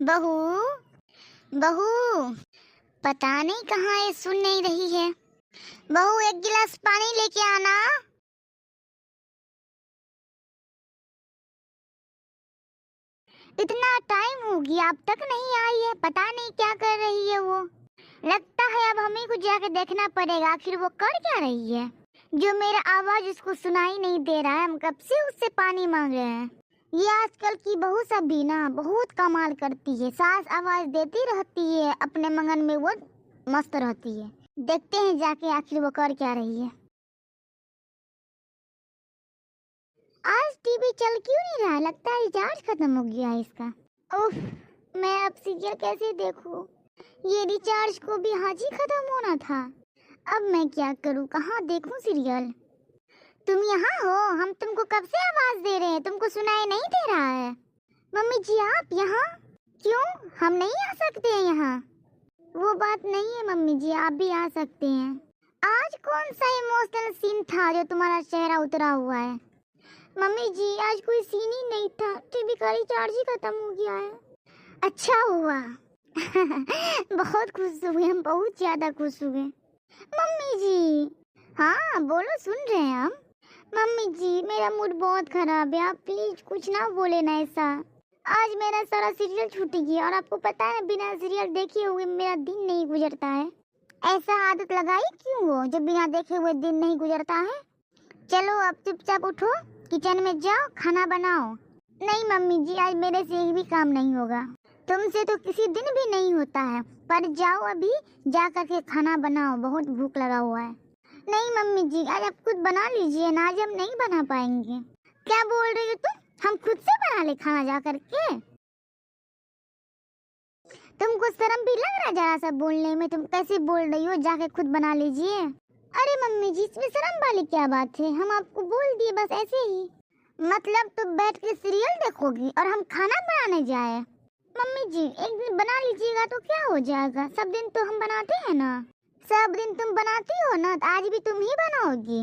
बहू, बहू, पता नहीं कहाँ है, सुन नहीं रही है। बहू, एक गिलास पानी लेके आना। इतना टाइम हो गया, अब तक नहीं आई है। पता नहीं क्या कर रही है वो। लगता है अब हमें को जाके देखना पड़ेगा, आखिर वो कर क्या रही है जो मेरा आवाज उसको सुनाई नहीं दे रहा है। हम कब से उससे पानी मांग रहे हैं। ये आजकल की बहू सब भी ना बहुत कमाल करती है। सास आवाज देती रहती है, अपने मंगन में वो मस्त रहती है। देखते हैं जाके आखिर वो कर क्या रही है। आज टीवी चल क्यों नहीं रहा? लगता है रिचार्ज खत्म हो गया है इसका। उफ, मैं अब सीरियल कैसे देखूं? ये रिचार्ज को भी आज ही खत्म होना था। अब मैं क्या करूं, कहाँ देखूं सीरियल? तुम यहाँ हो? हम तुमको कब से आवाज दे रहे हैं, तुमको सुनाई नहीं दे रहा है? मम्मी जी, आप यहाँ क्यों? हम नहीं आ सकते हैं यहाँ? वो बात नहीं है मम्मी जी, आप भी आ सकते हैं। आज कौन सा इमोशनल सीन था जो तुम्हारा चेहरा उतरा हुआ है? मम्मी जी, आज कोई सीन ही नहीं था, टीवी का रिचार्ज ही खत्म हो गया है। अच्छा हुआ। बहुत खुश हुए हम, बहुत ज्यादा खुश हुए। मम्मी जी, हाँ बोलो, सुन रहे हैं हम। मम्मी जी, मेरा मूड बहुत खराब है, आप प्लीज कुछ ना बोले ना ऐसा। आज मेरा सारा सीरियल छूट गया और आपको पता है बिना सीरियल देखे हुए मेरा दिन नहीं गुजरता है। ऐसा आदत लगाई क्यों हो जो बिना देखे हुए दिन नहीं गुजरता है? चलो अब चुपचाप उठो, किचन में जाओ, खाना बनाओ। नहीं मम्मी जी, आज मेरे से एक भी काम नहीं होगा। तुमसे तो किसी दिन भी नहीं होता है, पर जाओ अभी जा करके खाना बनाओ, बहुत भूख लगा हुआ है। नहीं मम्मी जी, आज आप खुद बना लीजिए ना, आज हम नहीं बना पाएंगे। क्या बोल रही हो तुम? हम खुद से बना ले खाना जा करके? तुमको शर्म भी लग रहा है जरा सा बोलने में? तुम कैसे बोल रही हो, जाके खुद बना लीजिए। अरे मम्मी जी, इसमें शर्म वाली क्या बात है? हम आपको बोल दिए बस ऐसे ही। मतलब तुम बैठ के सीरियल देखोगी और हम खाना बनाने जाए? मम्मी जी, एक दिन बना लीजिएगा तो क्या हो जाएगा, सब दिन तो हम बनाते हैं ना। सब दिन तुम बनाती हो ना, तो आज भी तुम ही बनाओगी।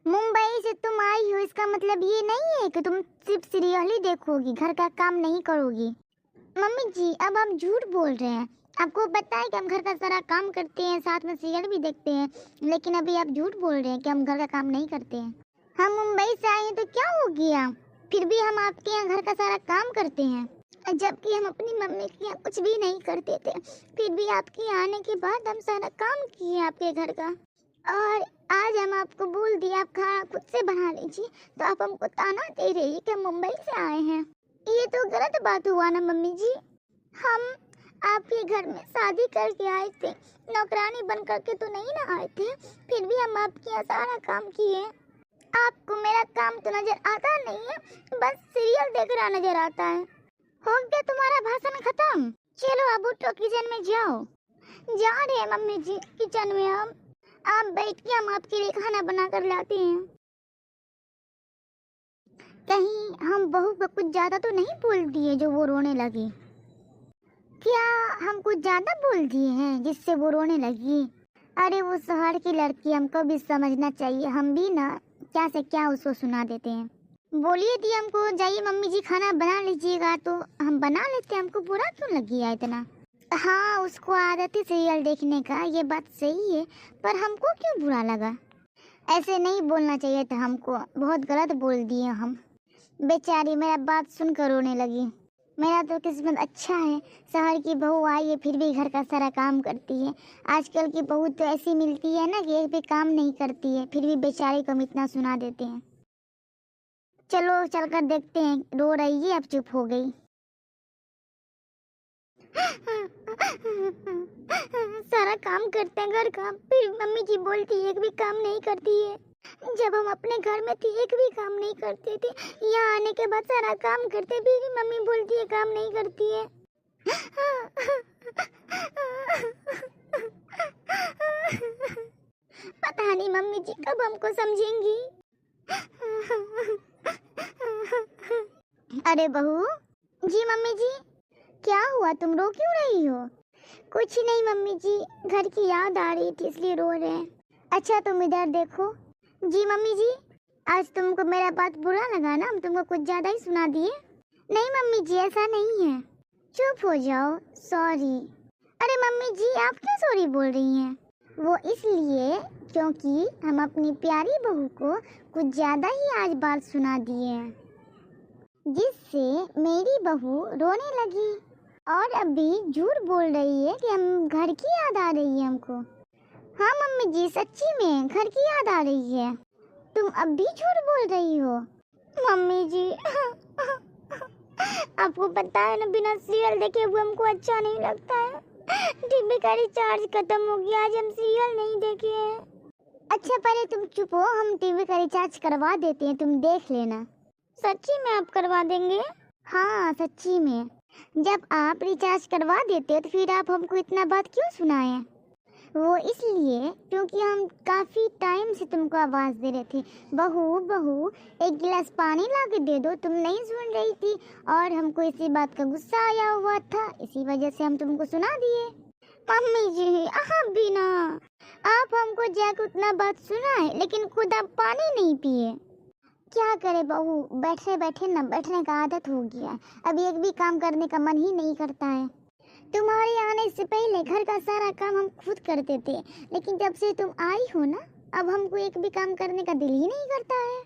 मुंबई से तुम आई हो, इसका मतलब ये नहीं है कि तुम सिर्फ सीरियल ही देखोगी, घर का काम नहीं करोगी। मम्मी जी, अब आप झूठ बोल रहे हैं। आपको पता है कि हम घर का सारा काम करते हैं, साथ में सीरियल भी देखते हैं, लेकिन अभी आप झूठ बोल रहे हैं कि हम घर का काम नहीं करते हैं। हम मुंबई से आए हैं तो क्या हो गया, फिर भी हम आपके यहाँ घर का सारा काम करते हैं, जबकि हम अपनी मम्मी के यहाँ कुछ भी नहीं करते थे। फिर भी आपके यहाँ आने के बाद हम सारा काम किए आपके घर का, और आज हम आपको बोल दिए आप खाना खुद से बना लीजिए, तो आप हमको ताना दे रही है कि हम मुंबई से आए हैं। ये तो गलत बात हुआ ना मम्मी जी। हम आपके घर में शादी करके आए थे, नौकरानी बन करके तो नहीं ना आए थे। फिर भी हम आपके यहाँ सारा काम किए। आपको मेरा काम तो नजर आता नहीं है, बस सीरियल देख रहा नजर आता है। हो गया तुम्हारा भाषण खत्म? चलो अब उठो, किचन में जाओ। जा रहे हैं मम्मी जी किचन में। हम आप बैठ के, हम आपके लिए खाना बना कर लाते हैं। कहीं हम बहू को कुछ ज्यादा तो नहीं बोल दिए जो वो रोने लगी? क्या हम कुछ ज्यादा बोल दिए हैं जिससे वो रोने लगी? अरे वो शहर की लड़की, हमको भी समझना चाहिए। हम भी ना क्या से क्या उसको सुना देते हैं। बोलिए दी हमको, जाइए मम्मी जी खाना बना लीजिएगा, तो हम बना लेते। हमको बुरा क्यों लग गया इतना? हाँ, उसको आदत है सीरियल देखने का, ये बात सही है, पर हमको क्यों बुरा लगा? ऐसे नहीं बोलना चाहिए था हमको, बहुत गलत बोल दिए हम। बेचारी मेरा बात सुनकर रोने लगी। मेरा तो किस्मत अच्छा है, शहर की बहू आई है फिर भी घर का सारा काम करती है। आजकल की बहू तो ऐसी मिलती है ना कि एक भी काम नहीं करती है, फिर भी बेचारी को हम इतना सुना देते हैं। चलो चलकर देखते हैं, रो रही है, अब चुप हो गई। सारा काम करते हैं घर का, फिर मम्मी जी बोलती है एक भी काम नहीं करती है। जब हम अपने घर में थे एक भी काम नहीं करते थे, यहाँ आने के बाद सारा काम करते, फिर भी मम्मी बोलती है काम नहीं करती है। पता नहीं मम्मी जी कब हमको समझेंगी। अरे बहू जी। मम्मी जी, क्या हुआ, तुम रो क्यों रही हो? कुछ नहीं मम्मी जी, घर की याद आ रही थी इसलिए रो रहे हैं। अच्छा तुम इधर देखो। जी मम्मी जी, आज तुमको मेरा बात बुरा लगा ना, हम तुमको कुछ ज्यादा ही सुना दिए? नहीं मम्मी जी, ऐसा नहीं है। चुप हो जाओ, सॉरी। अरे मम्मी जी, आप क्यों सॉरी बोल रही हैं? वो इसलिए क्योंकि हम अपनी प्यारी बहू को कुछ ज़्यादा ही आज बात सुना दिए हैं, जिससे मेरी बहू रोने लगी और अभी झूठ बोल रही है कि हम घर की याद आ रही है हमको। हाँ मम्मी जी, सच्ची में घर की याद आ रही है। तुम अब भी झूठ बोल रही हो? मम्मी जी आपको पता है ना, बिना सीरियल देखे हुए हमको अच्छा नहीं लगता है। टीवी का रिचार्ज खत्म हो गया, आज हम सीरियल नहीं देखे हैं। अच्छा पहले तुम चुप हो, हम टीवी का रिचार्ज करवा देते हैं, तुम देख लेना। सच्ची में आप करवा देंगे? हाँ सच्ची में। जब आप रिचार्ज करवा देते हो तो फिर आप हमको इतना बात क्यों सुनाए? वो इसलिए क्योंकि हम काफ़ी टाइम से तुमको आवाज़ दे रहे थे, बहू बहू एक गिलास पानी ला के दे दो, तुम नहीं सुन रही थी और हमको इसी बात का गुस्सा आया हुआ था, इसी वजह से हम तुमको सुना दिए। मम्मी जी आप भी ना, आप हमको जाकर उतना बात सुनाए लेकिन खुद आप पानी नहीं पिए। क्या करे बहू, बैठे बैठे ना बैठने का आदत हो गया, अभी एक भी काम करने का मन ही नहीं करता है। तुम्हारे आने से पहले घर का सारा काम हम खुद करते थे, लेकिन जब से तुम आई हो ना, अब हमको एक भी काम करने का दिल ही नहीं करता है।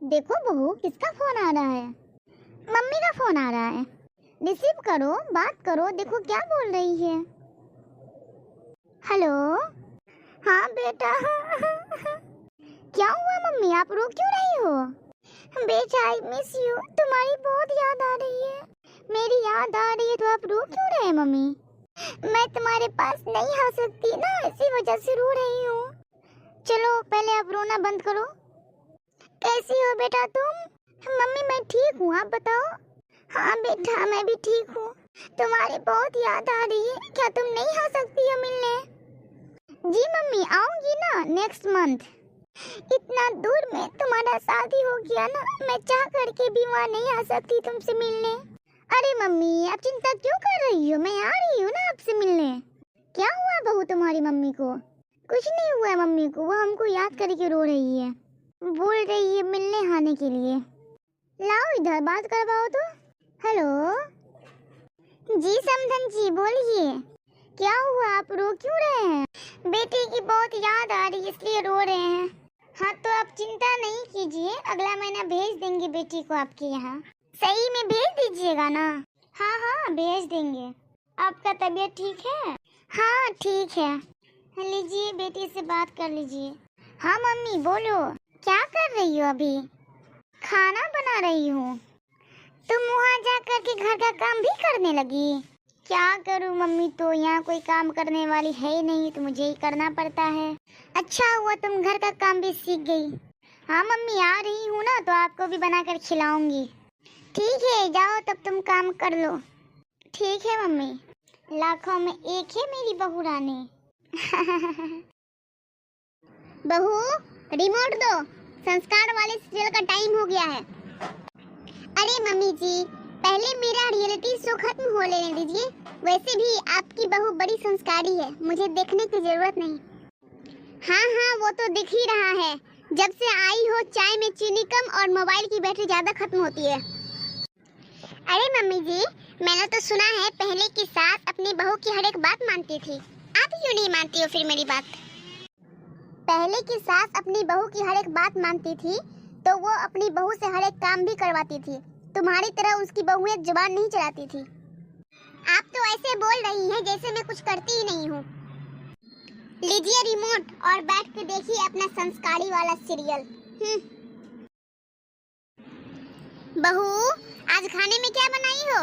देखो बहू, किसका फोन आ रहा है? मम्मी का फोन आ रहा है, रिसीव करो, बात करो, देखो क्या बोल रही है। हेलो। हाँ बेटा क्या हुआ मम्मी, आप रो क्यों रही हो? बेटा आई मिस यू, तुम्हारी बहुत याद आ रही है। मेरी याद आ रही है तो आप रो क्यों रहे हैं मम्मी? मैं तुम्हारे पास नहीं आ सकती ना, इसी वजह से रो रही हूँ। चलो पहले आप रोना बंद करो। कैसी हो बेटा तुम? मम्मी मैं ठीक हूँ, आप बताओ। हाँ बेटा मैं भी ठीक हूँ, तुम्हारी बहुत याद आ रही है, क्या तुम नहीं आ सकती हो मिलने? जी मम्मी आऊंगी ना नेक्स्ट मंथ। इतना दूर में तुम्हारा शादी हो गया ना, मैं चाह करके भी वहाँ नहीं आ सकती तुमसे मिलने। अरे मम्मी आप चिंता क्यों कर रही हो, मैं आ रही हूँ ना आपसे मिलने। क्या हुआ बहू तुम्हारी मम्मी को? कुछ नहीं हुआ है मम्मी को, वो हमको याद करके रो रही है, बोल रही है मिलने आने के लिए। लाओ इधर बात करवाओ तो। हेलो जी समधन जी बोलिए, क्या हुआ आप रो क्यों रहे हैं? बेटी की बहुत याद आ रही है इसलिए रो रहे हैं। हाँ तो आप चिंता नहीं कीजिए, अगला महीना भेज देंगे बेटी को आपके यहाँ। सही में भेज दीजिएगा ना? हाँ हाँ भेज देंगे। आपका तबीयत ठीक है? हाँ ठीक है। लीजिए बेटी से बात कर लीजिए। हाँ मम्मी बोलो, क्या कर रही हो अभी? खाना बना रही हूँ। तुम वहाँ जा कर के घर का काम भी करने लगी? क्या करूँ मम्मी, तो यहाँ कोई काम करने वाली है ही नहीं तो मुझे ही करना पड़ता है। अच्छा हुआ तुम घर का काम भी सीख गई। हाँ मम्मी आ रही हूँ ना तो आपको भी बनाकर खिलाऊंगी। ठीक है जाओ तब तुम काम कर लो। ठीक है मम्मी, लाखों में एक है मेरी बहू रानी। बहू रिमोट दो, संस्कार वाले सीरियल का टाइम हो गया है। अरे मम्मी जी पहले मेरा रियलिटी शो खत्म हो लेने दीजिए, वैसे भी आपकी बहू बड़ी संस्कारी है, मुझे देखने की जरूरत नहीं। हाँ हाँ वो तो दिख ही रहा है, जब से आई हो चाय में चीनी कम और मोबाइल की बैटरी ज्यादा खत्म होती है। अरे मम्मी जी मैंने तो सुना है पहले की सास अपनी बहू की हर एक बात मानती थी, आप क्यों नहीं मानती हो फिर मेरी बात? पहले की सास अपनी बहू की हर एक बात मानती थी तो वो अपनी बहू से हर एक काम भी करवाती थी, तुम्हारी तरह उसकी बहू एक जुबान नहीं चलाती थी। आप तो ऐसे बोल रही हैं जैसे मैं कुछ करती ही नहीं हूँ। लीजिए रिमोट और बैठ के देखिए अपना संस्कारी वाला सीरियल। बहू आज खाने में क्या बनाई हो?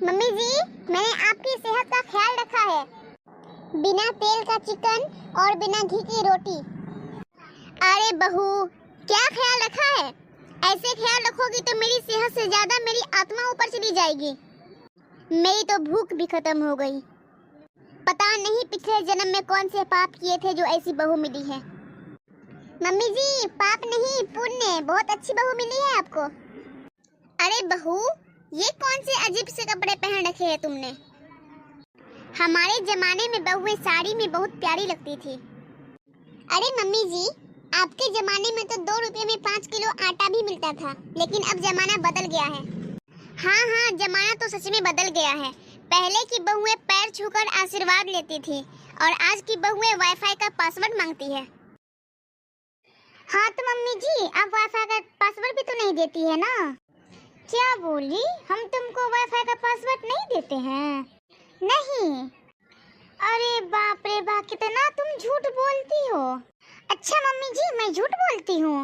मम्मी जी मैंने आपकी सेहत का ख्याल रखा है, बिना तेल का चिकन और बिना घी की रोटी। अरे बहू क्या ख्याल रखा है? ऐसे ख्याल रखोगी तो मेरी सेहत से ज्यादा मेरी आत्मा ऊपर चली जाएगी। मेरी तो भूख भी खत्म हो गई, पता नहीं पिछले जन्म में कौन से पाप किए थे जो ऐसी बहू मिली है। मम्मी जी पाप नहीं पुण्य, बहुत अच्छी बहू मिली है आपको। अरे बहू ये कौन से अजीब से कपड़े पहन रखे हैं तुमने? हमारे जमाने में बहुएं साड़ी में बहुत प्यारी लगती थी। अरे मम्मी जी आपके जमाने में तो 2 रुपए में 5 किलो आटा भी मिलता था, लेकिन अब जमाना बदल गया है। हाँ हाँ, जमाना तो सच में बदल गया है। पहले की बहुएं पैर छूकर आशीर्वाद लेती थी और आज की बहुएं वाईफाई का पासवर्ड मांगती है। हाँ तो मम्मी जी, आप वाईफाई का पासवर्ड भी तो नहीं देती है ना? क्या बोली? हम तुमको वाईफाई का पासवर्ड नहीं देते हैं? नहीं। अरे बाप रे बाप, कितना तुम झूठ बोलती हो। अच्छा मम्मी जी, मैं झूठ बोलती हूँ?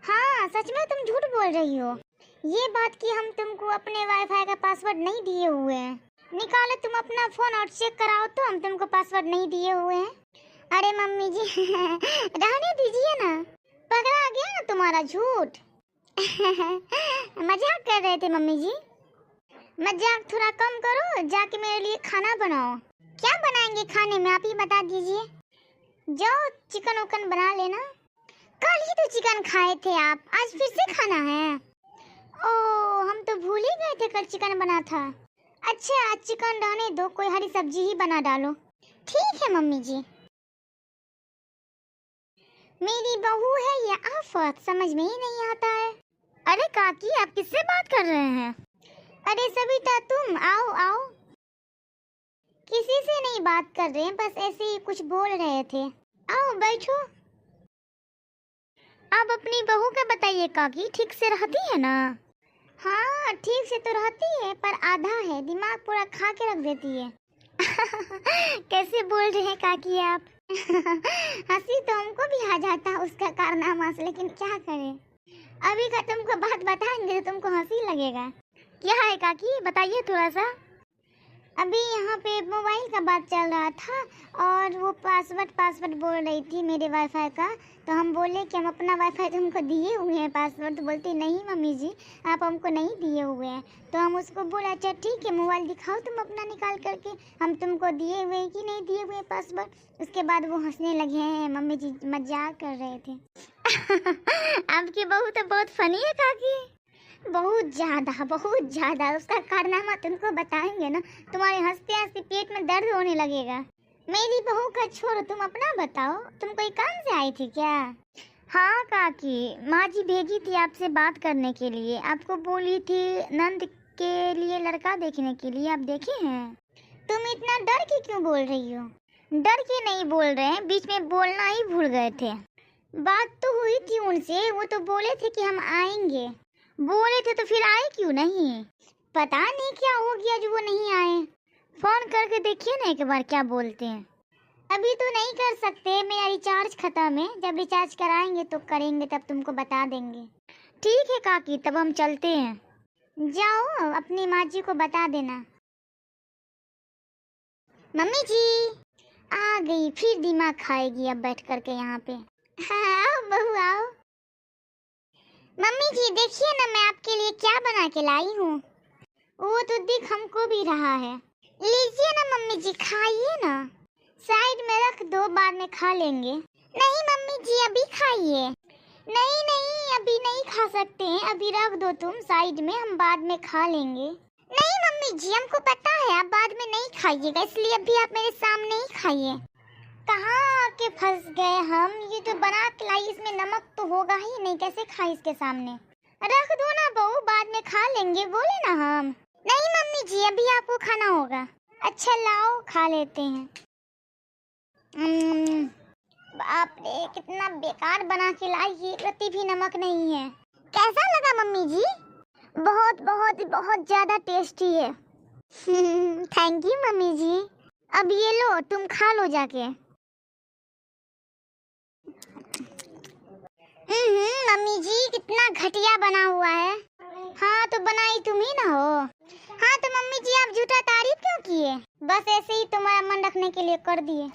हाँ सच में तुम झूठ बोल रही हो। ये बात कि हम तुमको अपने वाईफाई का पासवर्ड नहीं दिए हुए हैं। निकालो तुम अपना फोन और चेक कराओ तो हम तुमको पासवर्ड नहीं दिए हुए हैं। अरे मम्मी जी रहने दीजिए ना, पकड़ा गया ना तुम्हारा झूठ। मजाक कर रहे थे मम्मी जी। मजाक थोड़ा कम करो, जाके मेरे लिए खाना बनाओ। क्या बनाएंगे खाने में, आप ही बता दीजिए। जाओ चिकन उकन बना लेना। कल ही तो चिकन खाए थे आप, आज फिर से खाना है? ओह, हम तो भूल ही गए थे कल चिकन बना था। अच्छा आज चिकन रहने दो, कोई हरी सब्जी ही बना डालो। ठीक है मम्मी जी। मेरी बहू है या आफत, समझ में ही नहीं आता है। अरे काकी, आप किससे बात कर रहे हैं? अरे सविता तुम आओ आओ। किसी से नहीं बात कर रहे हैं, बस ऐसे ही कुछ बोल रहे थे। आओ बैठो। आप अपनी बहू का बताइए काकी, ठीक से रहती है ना? हाँ ठीक से तो रहती है, पर आधा है, दिमाग पूरा खा के रख देती है। कैसे बोल रहे हैं काकी आप? हंसी तो हमको भी आ जाता उसका कारनामा से, लेकिन क्या करें। अभी का तुमको बात बताएंगे तो तुमको हंसी लगेगा। क्या है काकी, बताइए थोड़ा सा। अभी यहाँ पे मोबाइल का बात चल रहा था और वो पासवर्ड बोल रही थी मेरे वाईफाई का। तो हम बोले कि हम अपना वाईफाई तुमको दिए हुए हैं पासवर्ड, तो बोलती नहीं मम्मी जी आप हमको नहीं दिए हुए हैं। तो हम उसको बोला अच्छा ठीक है, मोबाइल दिखाओ तुम अपना निकाल करके, हम तुमको दिए हुए कि नहीं दिए हुए पासवर्ड। उसके बाद वो हंसने लगे हैं, मम्मी जी मजाक कर रहे थे। आपकी बहू तो बहुत फनी है काकी। बहुत ज़्यादा। उसका कारनामा तुमको बताएंगे ना, तुम्हारे हंसते हंसते पेट में दर्द होने लगेगा। मेरी बहू का छोड़ो, तुम अपना बताओ, तुम कोई काम से आई थी क्या? हाँ काकी, माँ जी भेजी थी आपसे बात करने के लिए, आपको बोली थी नंद के लिए लड़का देखने के लिए, आप देखे हैं? तुम इतना डर के क्यों बोल रही हो? डर के नहीं बोल रहे हैं, बीच में बोलना ही भूल गए थे। बात तो हुई थी उनसे, वो तो बोले थे कि हम आएंगे। बोले थे तो फिर आए क्यों नहीं? पता नहीं क्या हो गया जो वो नहीं आए। फोन करके देखिए ना एक बार क्या बोलते हैं। अभी तो नहीं कर सकते, मेरा रिचार्ज खत्म है, जब रिचार्ज कराएंगे तो करेंगे, तब तुमको बता देंगे। ठीक है काकी, तब हम चलते हैं। जाओ अपनी माँ जी को बता देना। मम्मी जी आ गई, फिर दिमाग खाएगी अब बैठ करके यहाँ पे। हाँ आओ बहू आओ। मम्मी जी देखिए ना मैं आपके लिए क्या बना के लाई हूँ। वो तो दिख हमको भी रहा है। लीजिए ना मम्मी जी, खाइए ना। साइड में रख दो, बाद में खा लेंगे। नहीं मम्मी जी अभी खाइए। नहीं नहीं अभी नहीं खा सकते हैं, अभी रख दो तुम साइड में, हम बाद में खा लेंगे। नहीं मम्मी जी हमको पता है आप बाद में नहीं खाइएगा, इसलिए अभी आप मेरे सामने ही खाइए। कहाँ आके फंस गए हम, ये जो बना के लाई इसमें नमक तो होगा ही नहीं, कैसे खाए इसके सामने। रख दो ना बहू, बाद में खा लेंगे, बोले ना हम। नहीं मम्मी जी अभी आपको खाना होगा। अच्छा लाओ खा लेते हैं। बाप रे कितना बेकार बना के लाई, एक रत्ती भी नमक नहीं है। कैसा लगा मम्मी जी? बहुत बहुत बहुत ज्यादा टेस्टी है। थैंक यू मम्मी जी। अब ये लो तुम खा लो जाके। मम्मी जी कितना घटिया बना हुआ है। हाँ तो बनाई तुम ही ना हो। हाँ तो मम्मी जी आप झूठा तारीफ क्यों किए? बस ऐसे ही तुम्हारा मन रखने के लिए कर दिए।